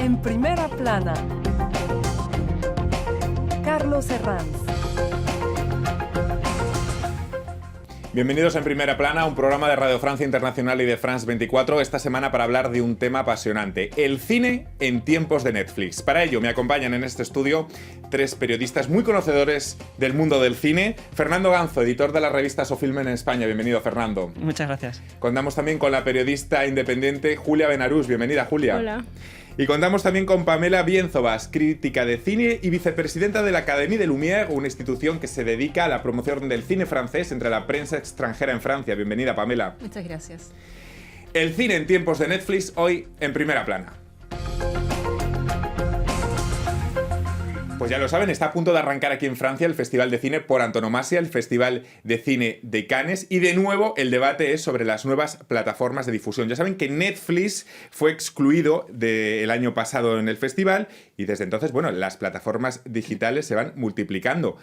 En primera plana, Carlos Herranz. Bienvenidos en Primera Plana, un programa de Radio Francia Internacional y de France 24, esta semana para hablar de un tema apasionante, el cine en tiempos de Netflix. Para ello me acompañan en este estudio tres periodistas muy conocedores del mundo del cine. Fernando Ganzo, editor de la revista Sofilm en España. Bienvenido, Fernando. Muchas gracias. Contamos también con la periodista independiente Julia Benarús. Bienvenida, Julia. Hola. Y contamos también con Pamela Bienzobas, crítica de cine y vicepresidenta de la Académie des Lumières, una institución que se dedica a la promoción del cine francés entre la prensa extranjera en Francia. Bienvenida, Pamela. Muchas gracias. El cine en tiempos de Netflix, hoy en Primera Plana. Pues ya lo saben, está a punto de arrancar aquí en Francia el Festival de Cine por antonomasia, el Festival de Cine de Cannes, y de nuevo el debate es sobre las nuevas plataformas de difusión. Ya saben que Netflix fue excluido el año pasado en el festival y desde entonces, bueno, las plataformas digitales se van multiplicando.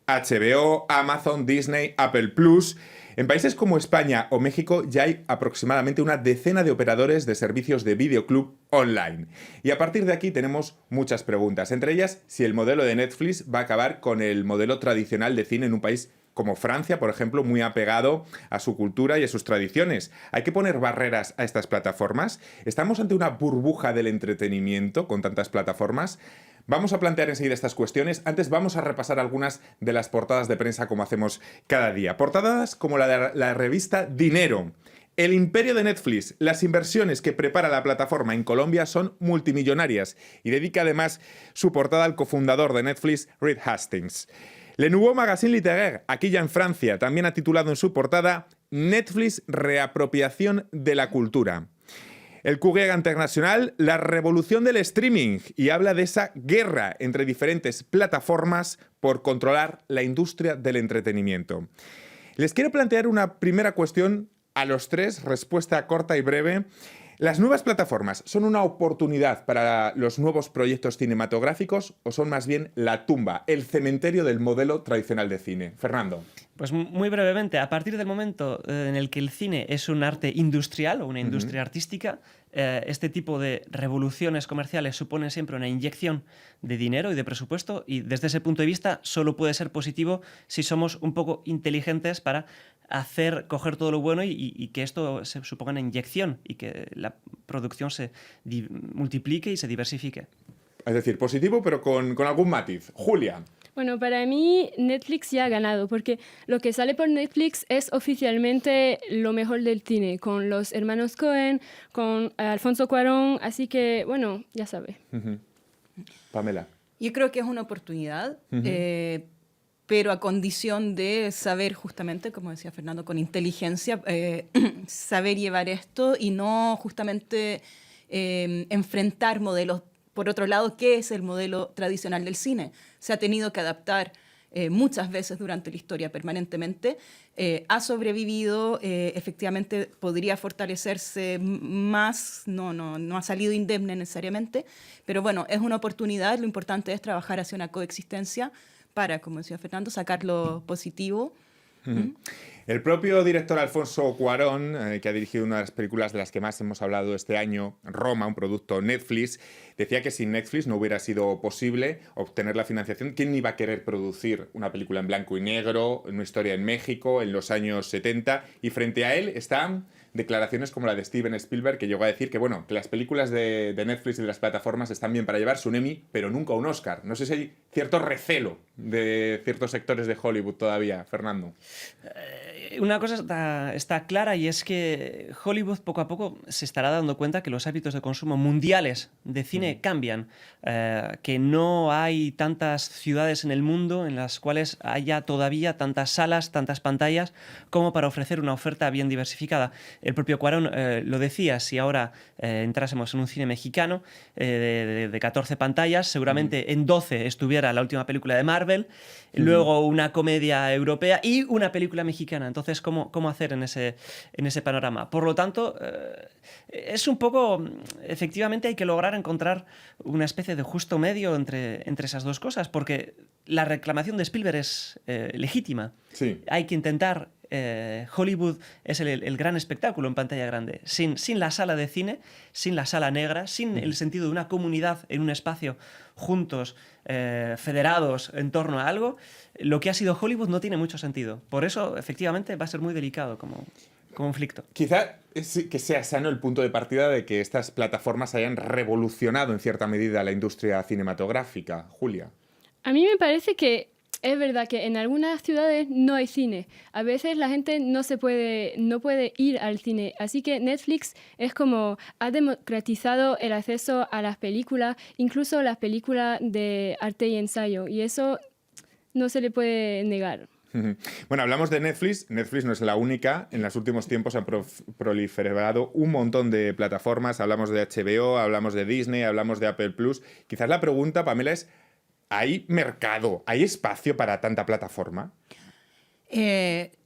HBO, Amazon, Disney, Apple Plus. En países como España o México ya hay aproximadamente una decena de operadores de servicios de videoclub online. Y a partir de aquí tenemos muchas preguntas, entre ellas si el modelo de Netflix va a acabar con el modelo tradicional de cine en un país como Francia, por ejemplo, muy apegado a su cultura y a sus tradiciones. ¿Hay que poner barreras a estas plataformas? ¿Estamos ante una burbuja del entretenimiento con tantas plataformas? Vamos a plantear enseguida estas cuestiones. Antes vamos a repasar algunas de las portadas de prensa como hacemos cada día. Portadas como la de la revista Dinero. El imperio de Netflix, las inversiones que prepara la plataforma en Colombia son multimillonarias y dedica además su portada al cofundador de Netflix, Reed Hastings. Le Nouveau Magazine Littéraire, aquí ya en Francia, también ha titulado en su portada Netflix, reapropiación de la cultura. El Courrier International, la revolución del streaming, y habla de esa guerra entre diferentes plataformas por controlar la industria del entretenimiento. Les quiero plantear una primera cuestión a los tres, respuesta corta y breve. ¿Las nuevas plataformas son una oportunidad para los nuevos proyectos cinematográficos o son más bien la tumba, el cementerio del modelo tradicional de cine? Fernando. Pues muy brevemente, a partir del momento en el que el cine es un arte industrial o una industria artística, este tipo de revoluciones comerciales suponen siempre una inyección de dinero y de presupuesto, y desde ese punto de vista solo puede ser positivo si somos un poco inteligentes para coger todo lo bueno y que esto se suponga una inyección y que la producción se multiplique y se diversifique. Es decir, positivo pero con algún matiz. Julia. Bueno, para mí Netflix ya ha ganado, porque lo que sale por Netflix es oficialmente lo mejor del cine, con los hermanos Coen, con Alfonso Cuarón, así que, bueno, ya sabe. Pamela. Yo creo que es una oportunidad, pero a condición de saber justamente, como decía Fernando, con inteligencia, saber llevar esto y no justamente enfrentar modelos. Por otro lado, ¿qué es el modelo tradicional del cine? Se ha tenido que adaptar muchas veces durante la historia, permanentemente. Ha sobrevivido, efectivamente podría fortalecerse más, no ha salido indemne necesariamente, pero bueno, es una oportunidad. Lo importante es trabajar hacia una coexistencia para, como decía Fernando, sacar lo positivo. El propio director Alfonso Cuarón, que ha dirigido una de las películas de las que más hemos hablado este año, Roma, un producto Netflix, decía que sin Netflix no hubiera sido posible obtener la financiación. ¿Quién iba a querer producir una película en blanco y negro, una historia en México, en los años 70? Y frente a él están declaraciones como la de Steven Spielberg, que llegó a decir que, bueno, que las películas de Netflix y de las plataformas están bien para llevarse un Emmy, pero nunca un Oscar. No sé si hay cierto recelo de ciertos sectores de Hollywood todavía, Fernando. Una cosa está clara, y es que Hollywood poco a poco se estará dando cuenta que los hábitos de consumo mundiales de cine cambian, que no hay tantas ciudades en el mundo en las cuales haya todavía tantas salas, tantas pantallas como para ofrecer una oferta bien diversificada. El propio Cuarón lo decía, si ahora entrásemos en un cine mexicano de 14 pantallas, seguramente en 12 estuviera la última película de Marvel, luego una comedia europea y una película mexicana. Entonces, ¿cómo hacer en ese panorama? Por lo tanto, es un poco... Efectivamente hay que lograr encontrar una especie de justo medio entre esas dos cosas, porque la reclamación de Spielberg es legítima. Sí. Hay que intentar Hollywood es el gran espectáculo en pantalla grande. Sin la sala de cine, sin la sala negra, sin el sentido de una comunidad en un espacio juntos, federados en torno a algo, lo que ha sido Hollywood no tiene mucho sentido. Por eso, efectivamente, va a ser muy delicado como conflicto. Quizá que sea sano el punto de partida de que estas plataformas hayan revolucionado en cierta medida la industria cinematográfica. Julia. A mí me parece que es verdad que en algunas ciudades no hay cine. A veces la gente no puede ir al cine. Así que Netflix es como ha democratizado el acceso a las películas, incluso las películas de arte y ensayo. Y eso no se le puede negar. Bueno, hablamos de Netflix. Netflix no es la única. En los últimos tiempos han proliferado un montón de plataformas. Hablamos de HBO, hablamos de Disney, hablamos de Apple Plus. Quizás la pregunta, Pamela, es: ¿hay mercado, hay espacio para tanta plataforma?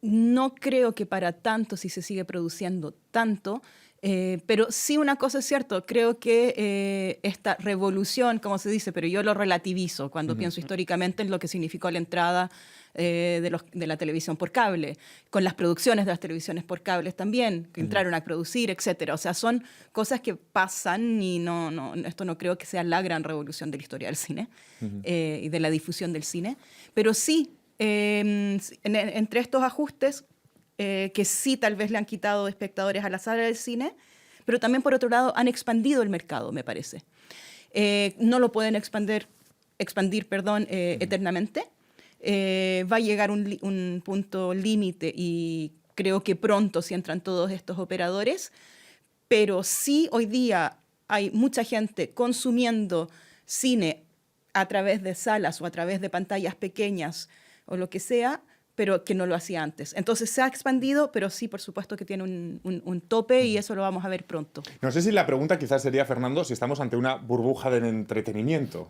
No creo que para tanto, si se sigue produciendo tanto, pero sí una cosa es cierto, creo que esta revolución, como se dice, pero yo lo relativizo cuando pienso históricamente en lo que significó la entrada de la televisión por cable, con las producciones de las televisiones por cables también, que entraron a producir, etcétera. O sea, son cosas que pasan y esto no creo que sea la gran revolución de la historia del cine y de la difusión del cine, pero sí, entre estos ajustes, que sí tal vez le han quitado espectadores a la sala del cine, pero también por otro lado han expandido el mercado, me parece. No lo pueden expandir, eternamente. Va a llegar un punto límite y creo que pronto si entran todos estos operadores, pero sí hoy día hay mucha gente consumiendo cine a través de salas o a través de pantallas pequeñas o lo que sea, pero que no lo hacía antes. Entonces se ha expandido, pero sí, por supuesto que tiene un tope y eso lo vamos a ver pronto. No sé si la pregunta quizás sería, Fernando, si estamos ante una burbuja del entretenimiento.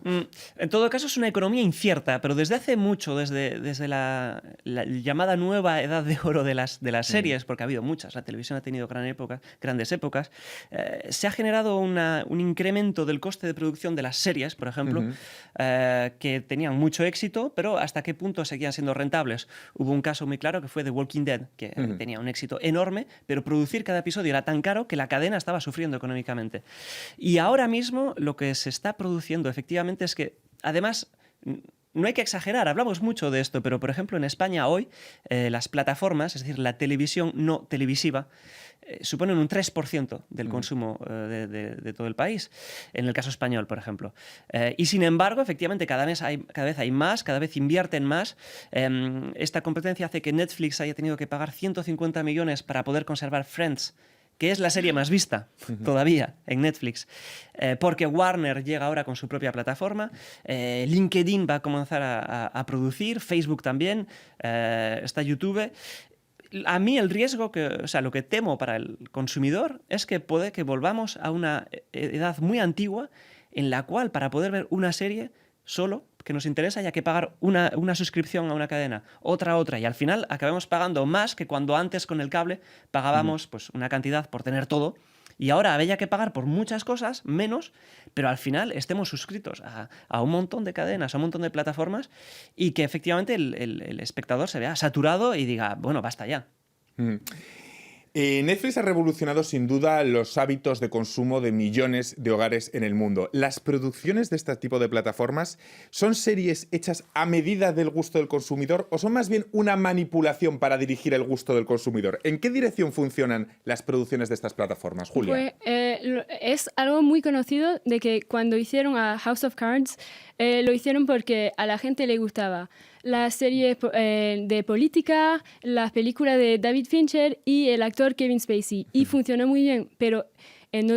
En todo caso es una economía incierta, pero desde hace mucho, desde la llamada nueva edad de oro de las series, porque ha habido muchas, la televisión ha tenido grandes épocas, se ha generado un incremento del coste de producción de las series, por ejemplo, que tenían mucho éxito, pero hasta qué punto seguían siendo rentables. Hubo un caso muy claro que fue The Walking Dead, que tenía un éxito enorme, pero producir cada episodio era tan caro que la cadena estaba sufriendo económicamente. Y ahora mismo lo que se está produciendo efectivamente es que, además, no hay que exagerar, hablamos mucho de esto, pero por ejemplo en España hoy las plataformas, es decir, la televisión no televisiva, suponen un 3% del consumo de todo el país, en el caso español, por ejemplo. Y sin embargo, efectivamente, cada vez hay más, cada vez invierten más. Esta competencia hace que Netflix haya tenido que pagar 150 millones para poder conservar Friends, que es la serie más vista todavía en Netflix, porque Warner llega ahora con su propia plataforma, LinkedIn va a comenzar a producir, Facebook también, está YouTube. A mí el riesgo, lo que temo para el consumidor es que puede que volvamos a una edad muy antigua en la cual para poder ver una serie solo que nos interesa haya que pagar una suscripción a una cadena, otra, y al final acabemos pagando más que cuando antes con el cable pagábamos pues, una cantidad por tener todo. Y ahora había que pagar por muchas cosas, menos, pero al final estemos suscritos a un montón de cadenas, a un montón de plataformas y que efectivamente el espectador se vea saturado y diga, bueno, basta ya. Netflix ha revolucionado sin duda los hábitos de consumo de millones de hogares en el mundo. ¿Las producciones de este tipo de plataformas son series hechas a medida del gusto del consumidor o son más bien una manipulación para dirigir el gusto del consumidor? ¿En qué dirección funcionan las producciones de estas plataformas, Julia? Pues es algo muy conocido de que cuando hicieron a House of Cards, lo hicieron porque a la gente le gustaba las series de política, las películas de David Fincher y el actor Kevin Spacey. Y funcionó muy bien, pero en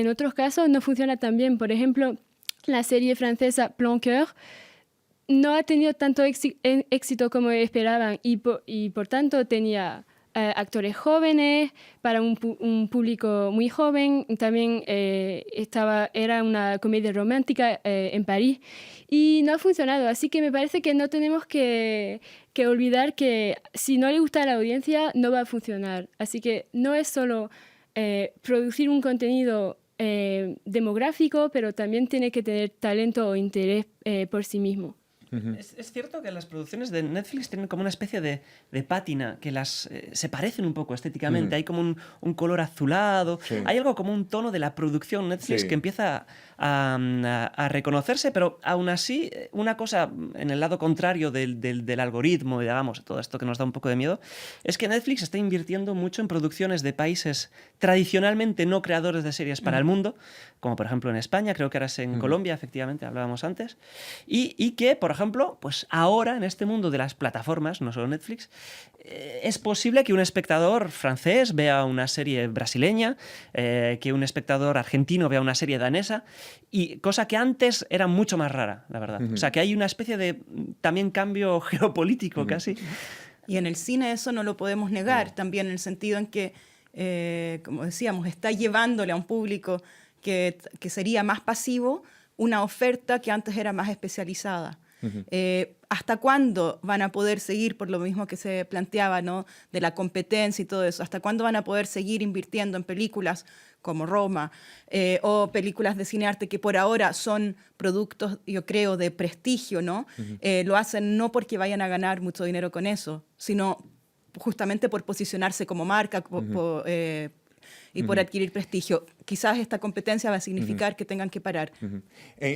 otros casos no funciona tan bien. Por ejemplo, la serie francesa Plan Coeur no ha tenido tanto éxito como esperaban y por tanto tenía actores jóvenes para un público muy joven. También era una comedia romántica en París y no ha funcionado. Así que me parece que no tenemos que olvidar que si no le gusta a la audiencia no va a funcionar. Así que no es solo producir un contenido demográfico, pero también tiene que tener talento o interés por sí mismo. Es cierto que las producciones de Netflix tienen como una especie de pátina que se parecen un poco estéticamente. Hay como un color azulado. Sí. Hay algo como un tono de la producción Netflix Sí. que empieza a reconocerse, pero aún así, una cosa en el lado contrario del algoritmo, digamos, todo esto que nos da un poco de miedo, es que Netflix está invirtiendo mucho en producciones de países tradicionalmente no creadores de series para el mundo, como por ejemplo en España, creo que ahora es en Colombia, efectivamente, hablábamos antes, y que, por ejemplo, pues ahora en este mundo de las plataformas, no solo Netflix, es posible que un espectador francés vea una serie brasileña, que un espectador argentino vea una serie danesa, y cosa que antes era mucho más rara, la verdad. O sea, que hay una especie de también cambio geopolítico casi. Y en el cine eso no lo podemos negar, también en el sentido en que, como decíamos, está llevándole a un público que sería más pasivo una oferta que antes era más especializada. ¿Hasta cuándo van a poder seguir, por lo mismo que se planteaba, ¿no?, de la competencia y todo eso? ¿Hasta cuándo van a poder seguir invirtiendo en películas como Roma o películas de cinearte que por ahora son productos, yo creo, de prestigio, ¿no? Lo hacen no porque vayan a ganar mucho dinero con eso, sino justamente por posicionarse como marca, y por adquirir prestigio. Quizás esta competencia va a significar que tengan que parar.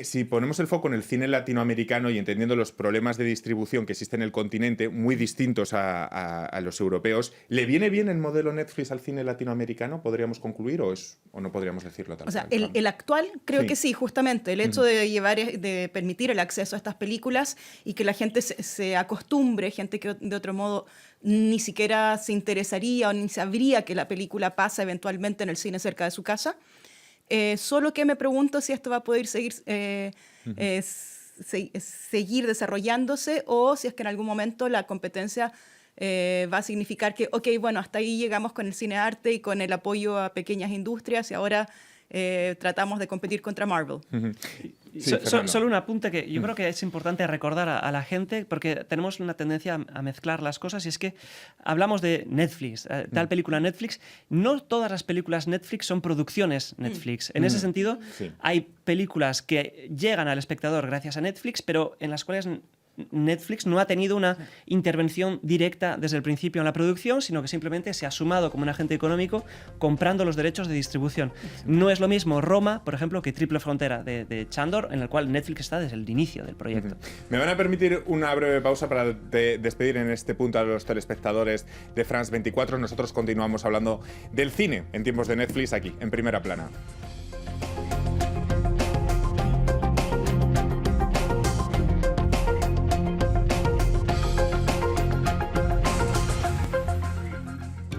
Si ponemos el foco en el cine latinoamericano y entendiendo los problemas de distribución que existen en el continente, muy distintos a los europeos, ¿le viene bien el modelo Netflix al cine latinoamericano? ¿Podríamos concluir o no podríamos decirlo tal O sea, cual? el actual creo Sí. que sí, justamente. El hecho de permitir el acceso a estas películas y que la gente se acostumbre, gente que de otro modo ni siquiera se interesaría o ni sabría que la película pasa eventualmente en el cine cerca de su casa. Solo que me pregunto si esto va a poder seguir desarrollándose o si es que en algún momento la competencia va a significar que, ok, bueno, hasta ahí llegamos con el cine arte y con el apoyo a pequeñas industrias y ahora tratamos de competir contra Marvel. Sí, Fernando. Solo un apunte que yo creo que es importante recordar a la gente, porque tenemos una tendencia a mezclar las cosas, y es que hablamos de Netflix, tal película Netflix. No todas las películas Netflix son producciones Netflix. En ese sentido, Sí. hay películas que llegan al espectador gracias a Netflix, pero en las cuales Netflix no ha tenido una intervención directa desde el principio en la producción, sino que simplemente se ha sumado como un agente económico comprando los derechos de distribución. No es lo mismo Roma, por ejemplo, que Triple Frontera de Chandor, en el cual Netflix está desde el inicio del proyecto. Me van a permitir una breve pausa para despedir en este punto a los telespectadores de France 24. Nosotros continuamos hablando del cine en tiempos de Netflix aquí, en Primera Plana.